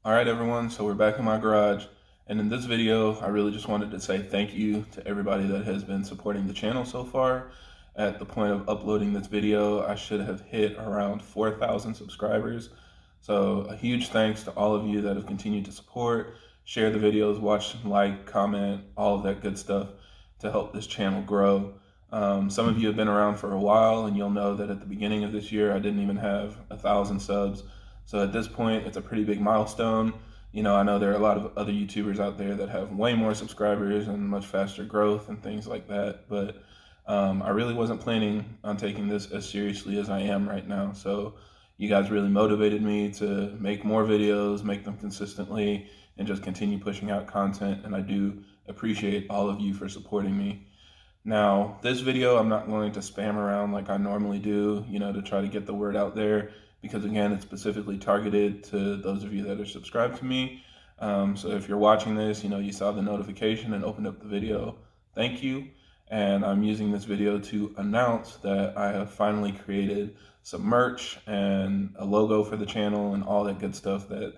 All right, everyone, so we're back in my garage, and in this video, I really just wanted to say thank you to everybody that has been supporting the channel so far. At the point of uploading this video, I should have hit around 4,000 subscribers. So a huge thanks to all of you that have continued to support, share the videos, watch, like, comment, all of that good stuff to help this channel grow. Some of you have been around for a while, and you'll know that at the beginning of this year, I didn't even have 1,000 subs. So at this point, it's a pretty big milestone. You know, I know there are a lot of other YouTubers out there that have way more subscribers and much faster growth and things like that. But I really wasn't planning on taking this as seriously as I am right now. So you guys really motivated me to make more videos, make them consistently, and just continue pushing out content. And I do appreciate all of you for supporting me. Now, this video, I'm not going to spam around like I normally do, you know, to try to get the word out there, because again, it's specifically targeted to those of you that are subscribed to me. So if you're watching this, you know, you saw the notification and opened up the video, thank you. And I'm using this video to announce that I have finally created some merch and a logo for the channel and all that good stuff that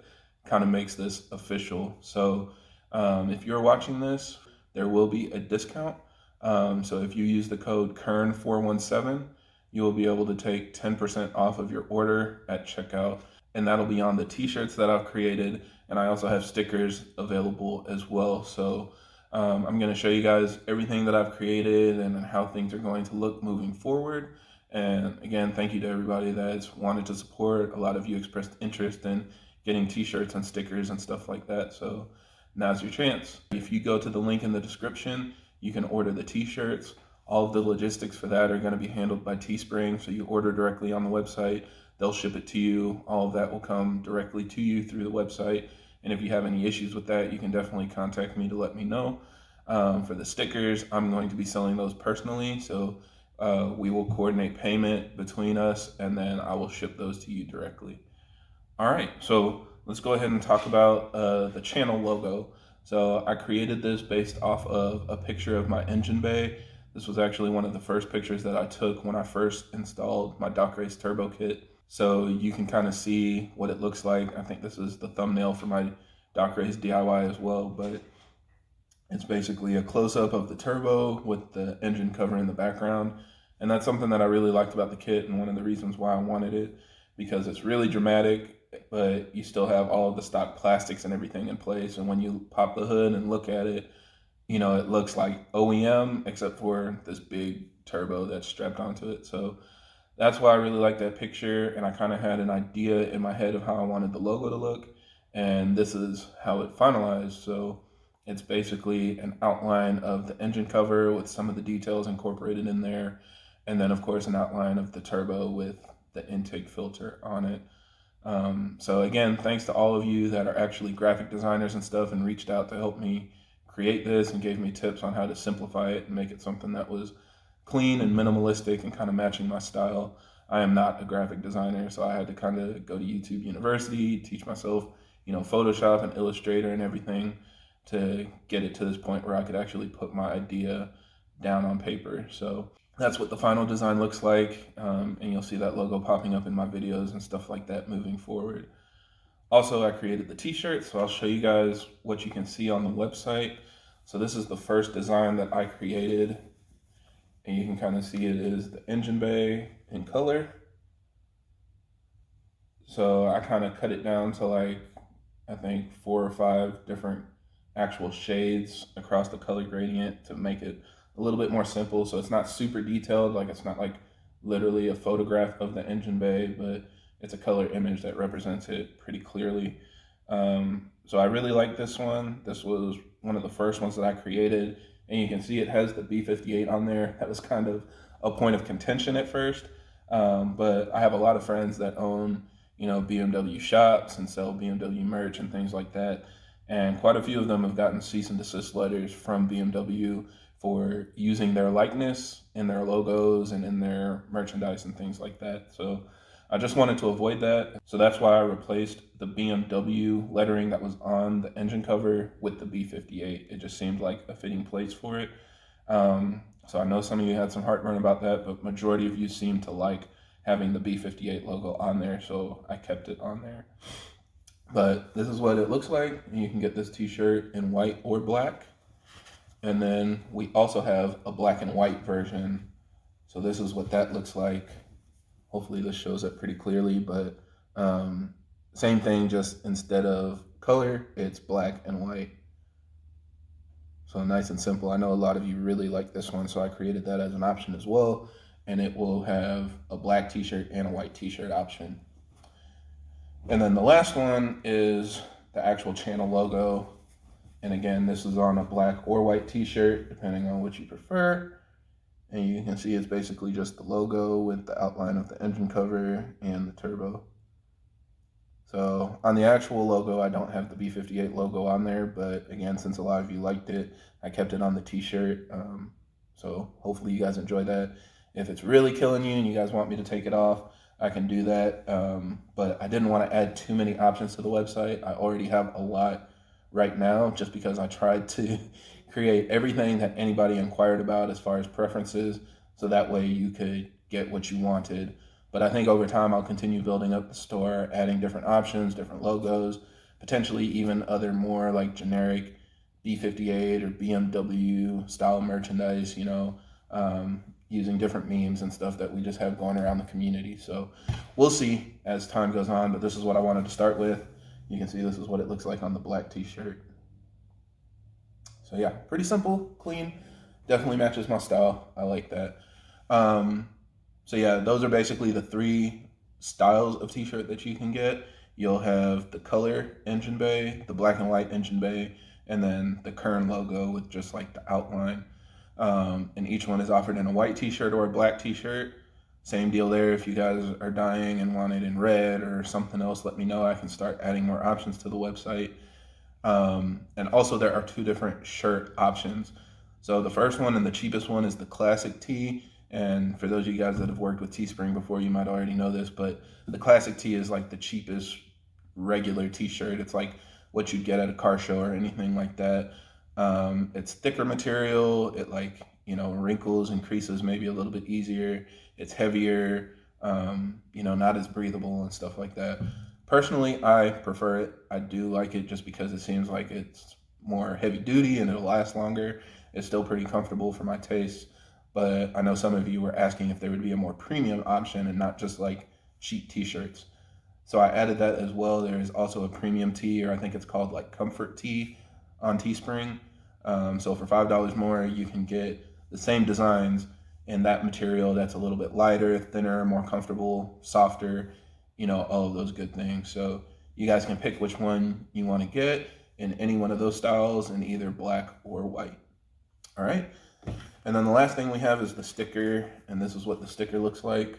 kind of makes this official. So if you're watching this, there will be a discount. So if you use the code KERN417, you will be able to take 10% off of your order at checkout, and that'll be on the t-shirts that I've created, and I also have stickers available as well. So I'm going to show you guys everything that I've created and how things are going to look moving forward. And again, thank you to everybody that's wanted to support. A lot of you expressed interest in getting t-shirts and stickers and stuff like that, so now's your chance. If you go to the link in the description, you can order the t-shirts. All of the logistics for that are going to be handled by Teespring, so you order directly on the website, they'll ship it to you. All of that will come directly to you through the website, and if you have any issues with that, you can definitely contact me to let me know. For the stickers, I'm going to be selling those personally, so we will coordinate payment between us, and then I will ship those to you directly. All right, so let's go ahead and talk about the channel logo. So I created this based off of a picture of my engine bay. This was actually one of the first pictures that I took when I first installed my DOCRace turbo kit. So you can kind of see what it looks like. I think this is the thumbnail for my DOCRace DIY as well, but it's basically a close-up of the turbo with the engine cover in the background. And that's something that I really liked about the kit, and one of the reasons why I wanted it, because it's really dramatic, but you still have all of the stock plastics and everything in place. And when you pop the hood and look at it, you know, it looks like OEM, except for this big turbo that's strapped onto it. So that's why I really like that picture. And I kind of had an idea in my head of how I wanted the logo to look. And this is how it finalized. So it's basically an outline of the engine cover with some of the details incorporated in there. And then, of course, an outline of the turbo with the intake filter on it. So again, thanks to all of you that are actually graphic designers and stuff and reached out to help me create this and gave me tips on how to simplify it and make it something that was clean and minimalistic and kind of matching my style. I am not a graphic designer, so I had to kind of go to YouTube University, teach myself, you know, Photoshop and Illustrator and everything to get it to this point where I could actually put my idea down on paper. So that's what the final design looks like, and you'll see that logo popping up in my videos and stuff like that moving forward. Also, I created the t-shirt, so I'll show you guys what you can see on the website. So this is the first design that I created, and you can kind of see it is the engine bay in color. So I kind of cut it down to like, I think 4 or 5 different actual shades across the color gradient to make it a little bit more simple. So it's not super detailed, like it's not like literally a photograph of the engine bay, but it's a color image that represents it pretty clearly. So I really like this one. This was one of the first ones that I created, and you can see it has the B58 on there. That was kind of a point of contention at first, but I have a lot of friends that own, you know, BMW shops and sell BMW merch and things like that, and quite a few of them have gotten cease and desist letters from BMW for using their likeness in their logos and in their merchandise and things like that. So I just wanted to avoid that. So that's why I replaced the BMW lettering that was on the engine cover with the B58. It just seemed like a fitting place for it. So I know some of you had some heartburn about that, but majority of you seem to like having the B58 logo on there, so I kept it on there. But this is what it looks like. You can get this t-shirt in white or black. And then we also have a black and white version. So this is what that looks like. Hopefully this shows up pretty clearly, but same thing, just instead of color, it's black and white. So nice and simple. I know a lot of you really like this one, so I created that as an option as well. And it will have a black t-shirt and a white t-shirt option. And then the last one is the actual channel logo. And again, this is on a black or white t-shirt, depending on what you prefer. And you can see it's basically just the logo with the outline of the engine cover and the turbo. So on the actual logo, I don't have the B58 logo on there, but again, since a lot of you liked it, I kept it on the t-shirt. So hopefully you guys enjoy that. If it's really killing you and you guys want me to take it off, I can do that. But I didn't want to add too many options to the website. I already have a lot right now, just because I tried to create everything that anybody inquired about as far as preferences, so that way you could get what you wanted. But I think over time I'll continue building up the store, adding different options, different logos, potentially even other more like generic B58 or BMW style merchandise, you know, using different memes and stuff that we just have going around the community. So we'll see as time goes on, but this is what I wanted to start with. You can see this is what it looks like on the black t-shirt. So yeah, pretty simple, clean, definitely matches my style. I like that. So yeah, those are basically the three styles of t-shirt that you can get. You'll have the color engine bay, the black and white engine bay, and then the Kern logo with just like the outline. And each one is offered in a white t-shirt or a black t-shirt. Same deal there. If you guys are dying and want it in red or something else, let me know. I can start adding more options to the website. And also there are two different shirt options. So the first one and the cheapest one is the classic tee. And for those of you guys that have worked with Teespring before, you might already know this, but the classic tee is like the cheapest regular t-shirt. It's like what you'd get at a car show or anything like that. It's thicker material. It like, you know, wrinkles and creases maybe a little bit easier. It's heavier, you know, not as breathable and stuff like that. Personally, I prefer it. I do like it just because it seems like it's more heavy duty and it'll last longer. It's still pretty comfortable for my taste, but I know some of you were asking if there would be a more premium option and not just like cheap t-shirts. So I added that as well. There is also a premium tee, or I think it's called like comfort tee on Teespring. So for $5 more, you can get the same designs in that material that's a little bit lighter, thinner, more comfortable, softer, you know, all of those good things. So you guys can pick which one you want to get in any one of those styles in either black or white. All right. And then the last thing we have is the sticker, and this is what the sticker looks like.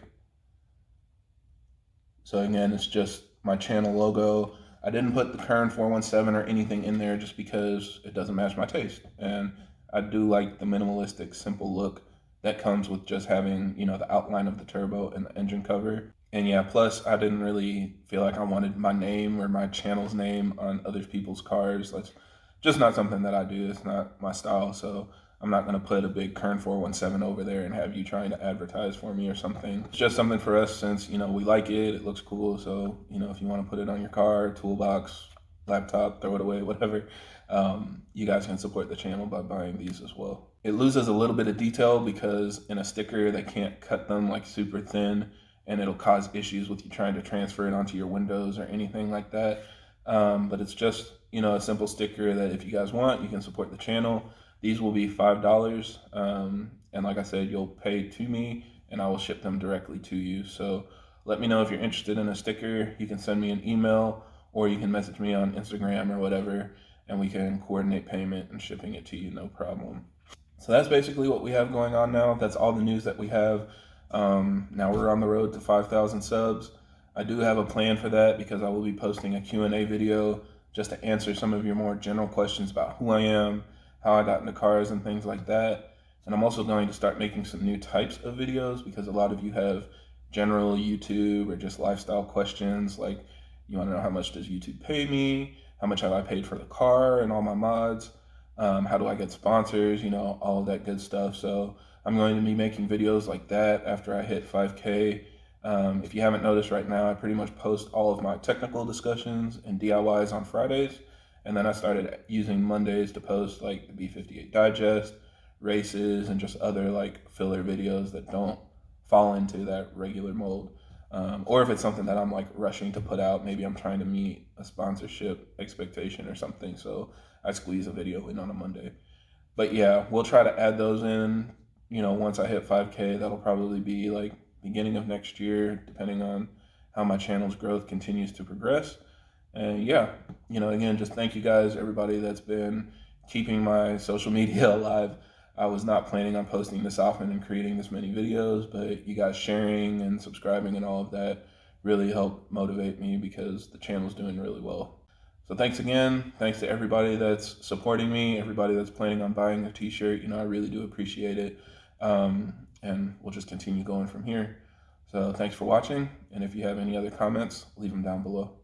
So again, it's just my channel logo. I didn't put the Kern 417 or anything in there just because it doesn't match my taste. And I do like the minimalistic, simple look that comes with just having, you know, the outline of the turbo and the engine cover. And yeah, plus I didn't really feel like I wanted my name or my channel's name on other people's cars. That's just not something that I do. It's not my style. So I'm not going to put a big Kern 417 over there and have you trying to advertise for me or something. It's just something for us since, you know, we like it. It looks cool. So, you know, if you want to put it on your car, toolbox, laptop, throw it away, whatever, you guys can support the channel by buying these as well. It loses a little bit of detail because in a sticker, they can't cut them like super thin, and it'll cause issues with you trying to transfer it onto your windows or anything like that. But it's just, you know, a simple sticker that if you guys want, you can support the channel. These will be $5. And like I said, you'll pay to me and I will ship them directly to you. So let me know if you're interested in a sticker. You can send me an email or you can message me on Instagram or whatever, and we can coordinate payment and shipping it to you, no problem. So that's basically what we have going on now. That's all the news that we have. Now we're on the road to 5,000 subs. I do have a plan for that because I will be posting a Q&A video just to answer some of your more general questions about who I am, how I got into cars and things like that. And I'm also going to start making some new types of videos because a lot of you have general YouTube or just lifestyle questions. Like you want to know how much does YouTube pay me? How much have I paid for the car and all my mods? How do I get sponsors? You know, all of that good stuff. So I'm going to be making videos like that after I hit 5K. If you haven't noticed right now, I pretty much post all of my technical discussions and DIYs on Fridays. And then I started using Mondays to post like the B58 digest, races, and just other like filler videos that don't fall into that regular mold. Or if it's something that I'm like rushing to put out, maybe I'm trying to meet a sponsorship expectation or something. So I squeeze a video in on a Monday. But yeah, we'll try to add those in, once I hit 5K. That'll probably be like beginning of next year, depending on how my channel's growth continues to progress. And yeah, again, just thank you guys, everybody that's been keeping my social media alive. I was not planning on posting this often and creating this many videos, but you guys sharing and subscribing and all of that really helped motivate me because the channel's doing really well. So thanks again. Thanks to everybody that's supporting me, everybody that's planning on buying a t-shirt. I really do appreciate it. And we'll just continue going from here. So thanks for watching. And if you have any other comments, leave them down below.